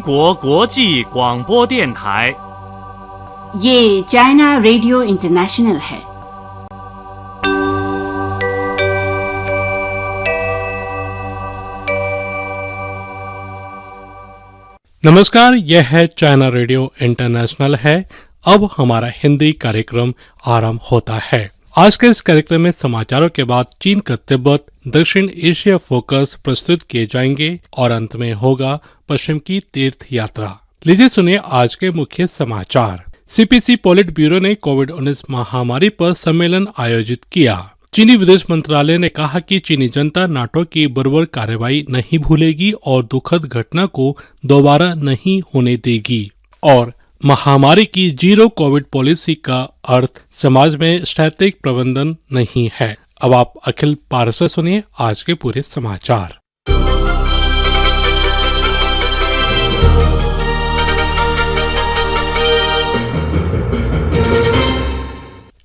国国际广播电台。 ये China radio international है। नमस्कार, यह है चाइना रेडियो इंटरनेशनल है। अब हमारा हिंदी कार्यक्रम आरंभ होता है। आज के इस कार्यक्रम में समाचारों के बाद चीन का तिब्बत, दक्षिण एशिया फोकस प्रस्तुत किए जाएंगे और अंत में होगा पश्चिम की तीर्थ यात्रा। लीजिए सुनिए आज के मुख्य समाचार। सीपीसी पोलिट ब्यूरो ने कोविड-19 महामारी पर सम्मेलन आयोजित किया। चीनी विदेश मंत्रालय ने कहा कि चीनी जनता नाटो की बर्बर कार्रवाई नहीं भूलेगी और दुखद घटना को दोबारा नहीं होने देगी। और महामारी की जीरो कोविड पॉलिसी का अर्थ समाज में स्थैतिक प्रबंधन नहीं है। अब आप अखिल पारस से सुनिए आज के पूरे समाचार।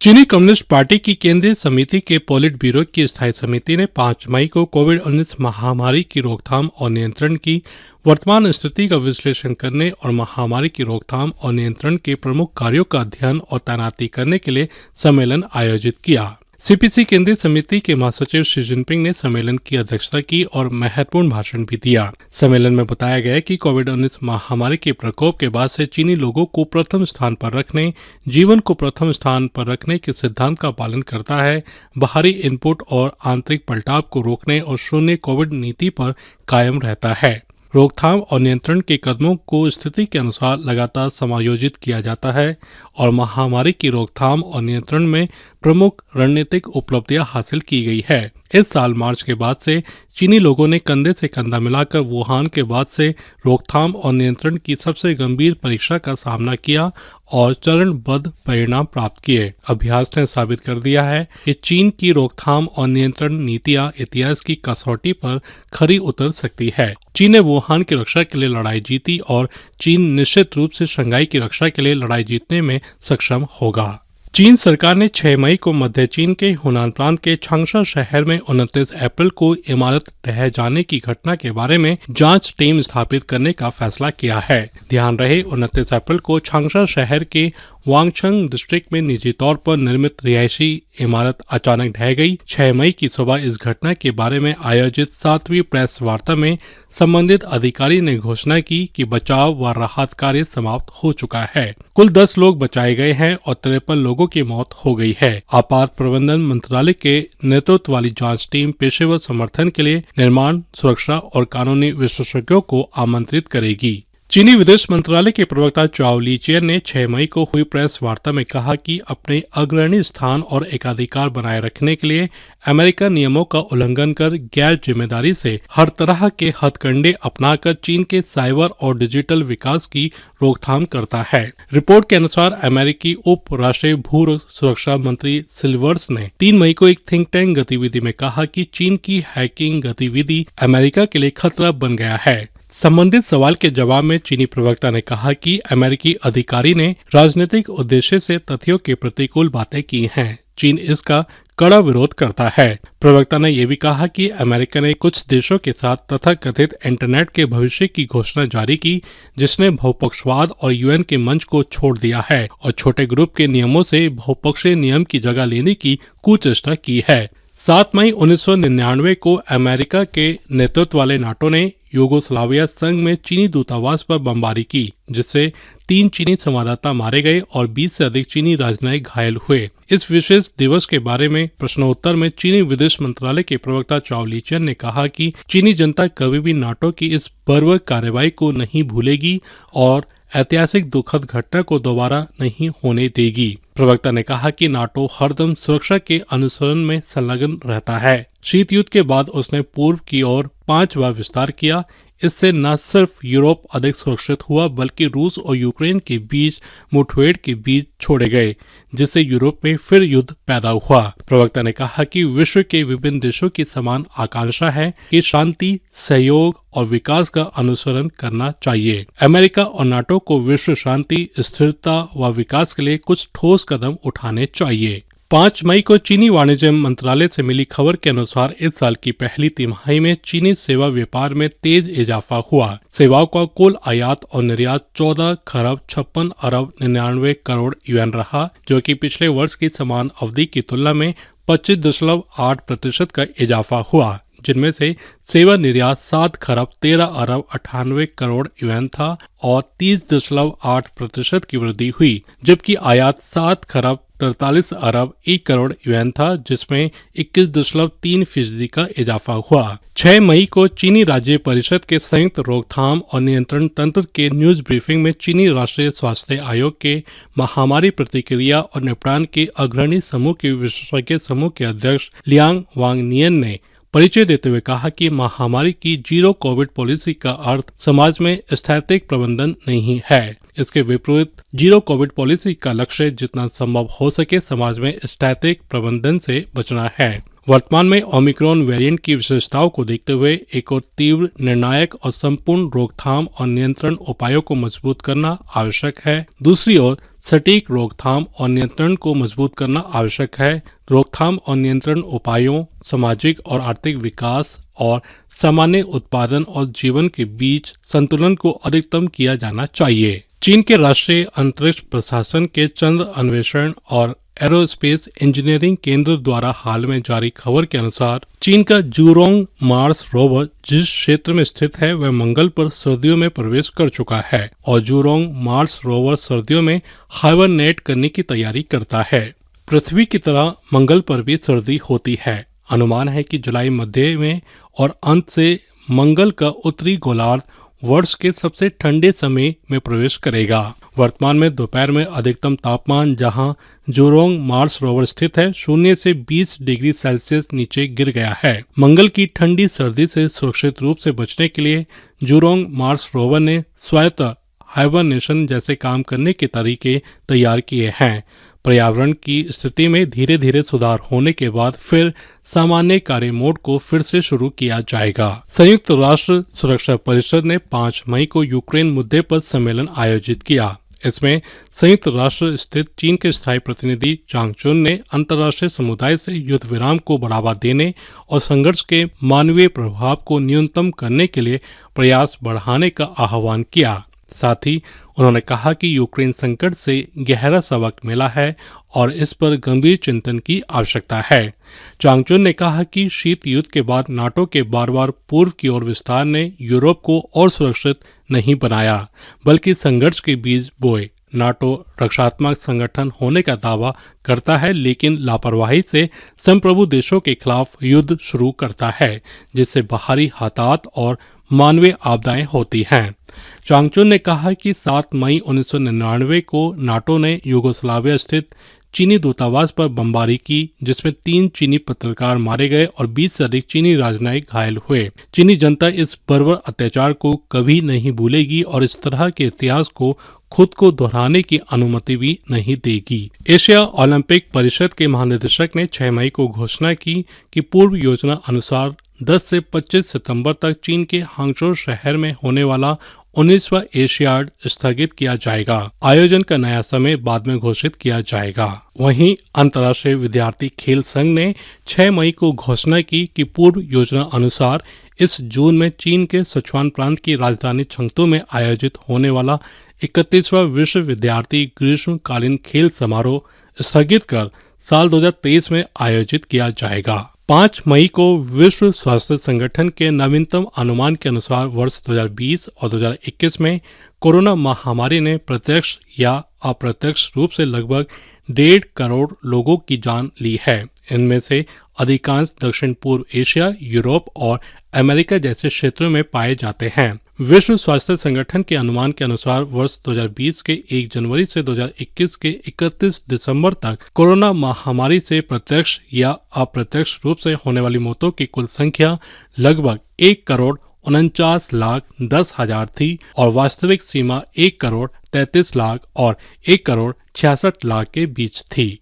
चीनी कम्युनिस्ट पार्टी की केंद्रीय समिति के पोलिट ब्यूरो की स्थायी समिति ने 5 मई को कोविड-19 महामारी की रोकथाम और नियंत्रण की वर्तमान स्थिति का विश्लेषण करने और महामारी की रोकथाम और नियंत्रण के प्रमुख कार्यों का अध्ययन और तैनाती करने के लिए सम्मेलन आयोजित किया। सीपीसी केंद्रीय समिति के महासचिव शी जिनपिंग ने सम्मेलन की अध्यक्षता की और महत्वपूर्ण भाषण भी दिया। सम्मेलन में बताया गया कि कोविड-19 महामारी के प्रकोप के बाद से चीनी लोगों को प्रथम स्थान पर रखने, जीवन को प्रथम स्थान पर रखने के सिद्धांत का पालन करता है, बाहरी इनपुट और आंतरिक पलटाव को रोकने और शून्य कोविड नीति पर कायम रहता है। रोकथाम और नियंत्रण के कदमों को स्थिति के अनुसार लगातार समायोजित किया जाता है और महामारी की रोकथाम और नियंत्रण में प्रमुख रणनीतिक उपलब्धियां हासिल की गई है। इस साल मार्च के बाद से चीनी लोगों ने कंधे से कंधा मिलाकर वुहान के बाद से रोकथाम और नियंत्रण की सबसे गंभीर परीक्षा का सामना किया और चरणबद्ध परिणाम प्राप्त किए। अभ्यास ने साबित कर दिया है कि चीन की रोकथाम और नियंत्रण नीतियां इतिहास की कसौटी पर खरी उतर सकती है। चीन ने वुहान की रक्षा के लिए लड़ाई जीती और चीन निश्चित रूप से शंघाई की रक्षा के लिए लड़ाई जीतने में सक्षम होगा। चीन सरकार ने 6 मई को मध्य चीन के हुनान प्रांत के छांगशा शहर में 29 अप्रैल को इमारत ढह जाने की घटना के बारे में जांच टीम स्थापित करने का फैसला किया है। ध्यान रहे 29 अप्रैल को छांगशा शहर के वांगछंग डिस्ट्रिक्ट में निजी तौर पर निर्मित रिहायशी इमारत अचानक ढह गई। 6 मई की सुबह इस घटना के बारे में आयोजित 7वीं प्रेस वार्ता में संबंधित अधिकारी ने घोषणा की कि बचाव व राहत कार्य समाप्त हो चुका है। कुल 10 लोग बचाए गए हैं और 53 लोगों की मौत हो गई है। आपात प्रबंधन मंत्रालय के नेतृत्व वाली जांच टीम पेशेवर समर्थन के लिए निर्माण, सुरक्षा और कानूनी विशेषज्ञों को आमंत्रित करेगी। चीनी विदेश मंत्रालय के प्रवक्ता चाओ लीचियन ने 6 मई को हुई प्रेस वार्ता में कहा कि अपने अग्रणी स्थान और एकाधिकार बनाए रखने के लिए अमेरिका नियमों का उल्लंघन कर गैर जिम्मेदारी से हर तरह के हथकंडे अपनाकर चीन के साइबर और डिजिटल विकास की रोकथाम करता है। रिपोर्ट के अनुसार अमेरिकी उप राष्ट्रीय भू सुरक्षा मंत्री सिल्वर्स ने 3 मई को एक थिंक टैंक गतिविधि में कहा कि चीन की हैकिंग गतिविधि अमेरिका के लिए खतरा बन गया है। संबंधित सवाल के जवाब में चीनी प्रवक्ता ने कहा कि अमेरिकी अधिकारी ने राजनीतिक उद्देश्य से तथ्यों के प्रतिकूल बातें की हैं। चीन इसका कड़ा विरोध करता है। प्रवक्ता ने यह भी कहा कि अमेरिका ने कुछ देशों के साथ तथाकथित इंटरनेट के भविष्य की घोषणा जारी की, जिसने बहुपक्षवाद और यूएन के मंच को छोड़ दिया है और छोटे ग्रुप के नियमों से बहुपक्षीय नियम की जगह लेने की कुचेष्टा की है। 7 मई 1999 को अमेरिका के नेतृत्व वाले नाटो ने यूगोस्लाविया संघ में चीनी दूतावास पर बमबारी की, जिससे 3 चीनी संवाददाता मारे गए और 20 से अधिक चीनी राजनयिक घायल हुए। इस विशेष दिवस के बारे में प्रश्नोत्तर में चीनी विदेश मंत्रालय के प्रवक्ता चाओ लीचियन ने कहा कि चीनी जनता कभी भी नाटो की इस बर्बर कार्रवाई को नहीं भूलेगी और ऐतिहासिक दुखद घटना को दोबारा नहीं होने देगी। प्रवक्ता ने कहा कि नाटो हरदम सुरक्षा के अनुसरण में संलग्न रहता है। शीत युद्ध के बाद उसने पूर्व की ओर 5 बार विस्तार किया। इससे न सिर्फ यूरोप अधिक सुरक्षित हुआ बल्कि रूस और यूक्रेन के बीच मुठभेड़ के बीच छोड़े गए, जिससे यूरोप में फिर युद्ध पैदा हुआ। प्रवक्ता ने कहा कि विश्व के विभिन्न देशों की समान आकांक्षा है कि शांति, सहयोग और विकास का अनुसरण करना चाहिए। अमेरिका और नाटो को विश्व शांति, स्थिरता व विकास के लिए कुछ ठोस कदम उठाने चाहिए। 5 मई को चीनी वाणिज्य मंत्रालय से मिली खबर के अनुसार इस साल की पहली तिमाही में चीनी सेवा व्यापार में तेज इजाफा हुआ। सेवाओं का कुल आयात और निर्यात 14 खरब 56 अरब 99 करोड़ युआन रहा, जो कि पिछले वर्ष की समान अवधि की तुलना में 25.8% का इजाफा हुआ, जिनमें से सेवा निर्यात 7 खरब 13 अरब 98 करोड़ युआन था और 30.8% की वृद्धि हुई, जबकि आयात 7 खरब 43 अरब 1 करोड़ युआन था, जिसमें 21.3% का इजाफा हुआ। 6 मई को चीनी राज्य परिषद के संयुक्त रोकथाम और नियंत्रण तंत्र के न्यूज ब्रीफिंग में चीनी राष्ट्रीय स्वास्थ्य आयोग के महामारी प्रतिक्रिया और निपटान के अग्रणी समूह के विशेषज्ञ समूह के अध्यक्ष लियांग वांगनियन ने परिचय देते हुए कहा कि महामारी की जीरो कोविड पॉलिसी का अर्थ समाज में स्थैतिक प्रबंधन नहीं है। इसके विपरीत जीरो कोविड पॉलिसी का लक्ष्य जितना संभव हो सके समाज में स्थैतिक प्रबंधन से बचना है। वर्तमान में ओमिक्रॉन वेरिएंट की विशेषताओं को देखते हुए एक और तीव्र, निर्णायक और संपूर्ण रोकथाम और नियंत्रण उपायों को मजबूत करना आवश्यक है। दूसरी ओर सटीक रोकथाम और नियंत्रण को मजबूत करना आवश्यक है। रोकथाम और नियंत्रण उपायों, सामाजिक और आर्थिक विकास और सामान्य उत्पादन और जीवन के बीच संतुलन को अधिकतम किया जाना चाहिए। चीन के राष्ट्रीय अंतरिक्ष प्रशासन के चंद्र अन्वेषण और एरोस्पेस इंजीनियरिंग केंद्र द्वारा हाल में जारी खबर के अनुसार चीन का जूरोंग मार्स रोवर जिस क्षेत्र में स्थित है वह मंगल पर सर्दियों में प्रवेश कर चुका है और जूरोंग मार्स रोवर सर्दियों में हाइबरनेट करने की तैयारी करता है। पृथ्वी की तरह मंगल पर भी सर्दी होती है। अनुमान है कि जुलाई मध्य में और अंत से मंगल का उत्तरी गोलार्ध वर्ष के सबसे ठंडे समय में प्रवेश करेगा। वर्तमान में दोपहर में अधिकतम तापमान जहां जूरोंग मार्स रोवर स्थित है 0 से 20 डिग्री सेल्सियस नीचे गिर गया है। मंगल की ठंडी सर्दी से सुरक्षित रूप से बचने के लिए जूरोंग मार्स रोवर ने स्वायत्त हाइबरनेशन जैसे काम करने के तरीके तैयार किए हैं। पर्यावरण की स्थिति में धीरे धीरे सुधार होने के बाद फिर सामान्य कार्य मोड को फिर से शुरू किया जाएगा। संयुक्त राष्ट्र सुरक्षा परिषद ने 5 मई को यूक्रेन मुद्दे पर सम्मेलन आयोजित किया। इसमें संयुक्त राष्ट्र स्थित चीन के स्थायी प्रतिनिधि चांग चुन ने अंतर्राष्ट्रीय समुदाय से युद्ध विराम को बढ़ावा देने और संघर्ष के मानवीय प्रभाव को न्यूनतम करने के लिए प्रयास बढ़ाने का आह्वान किया। साथ ही उन्होंने कहा कि यूक्रेन संकट से गहरा सबक मिला है और इस पर गंभीर चिंतन की आवश्यकता है। चांगचुन ने कहा कि शीत युद्ध के बाद नाटो के बार बार पूर्व की ओर विस्तार ने यूरोप को और सुरक्षित नहीं बनाया, बल्कि संघर्ष के बीज बोए। नाटो रक्षात्मक संगठन होने का दावा करता है, लेकिन लापरवाही से संप्रभु देशों के खिलाफ युद्ध शुरू करता है, जिससे बाहरी हताहत और मानवीय आपदाएं होती हैं। चांगचुन ने कहा कि 7 मई 1999 को नाटो ने यूगोस्लाविया स्थित चीनी दूतावास पर बमबारी की, जिसमें 3 चीनी पत्रकार मारे गए और 20 से अधिक चीनी राजनयिक घायल हुए। चीनी जनता इस बर्बर अत्याचार को कभी नहीं भूलेगी और इस तरह के इतिहास को खुद को दोहराने की अनुमति भी नहीं देगी। एशिया ओलंपिक परिषद के महानिदेशक ने 6 मई को घोषणा की कि पूर्व योजना अनुसार 10 से 25 सितंबर तक चीन के हांगझो शहर में होने वाला 19वां एशियाड स्थगित किया जाएगा। आयोजन का नया समय बाद में घोषित किया जाएगा। वहीं अंतर्राष्ट्रीय विद्यार्थी खेल संघ ने 6 मई को घोषणा की कि पूर्व योजना अनुसार इस जून में चीन के सिचुआन प्रांत की राजधानी चंगतू में आयोजित होने वाला 31वां विश्व विद्यार्थी ग्रीष्मकालीन खेल समारोह स्थगित कर साल 2023 में आयोजित किया जाएगा। 5 मई को विश्व स्वास्थ्य संगठन के नवीनतम अनुमान के अनुसार वर्ष 2020 और 2021 में कोरोना महामारी ने प्रत्यक्ष या अप्रत्यक्ष रूप से लगभग 1.5 करोड़ लोगों की जान ली है। इनमें से अधिकांश दक्षिण पूर्व एशिया, यूरोप और अमेरिका जैसे क्षेत्रों में पाए जाते हैं। विश्व स्वास्थ्य संगठन के अनुमान के अनुसार वर्ष 2020 के 1 जनवरी से 2021 के 31 दिसंबर तक कोरोना महामारी से प्रत्यक्ष या अप्रत्यक्ष रूप से होने वाली मौतों की कुल संख्या लगभग 1,49,10,000 थी और वास्तविक सीमा 1,33,00,000 और 1,66,00,000 के बीच थी।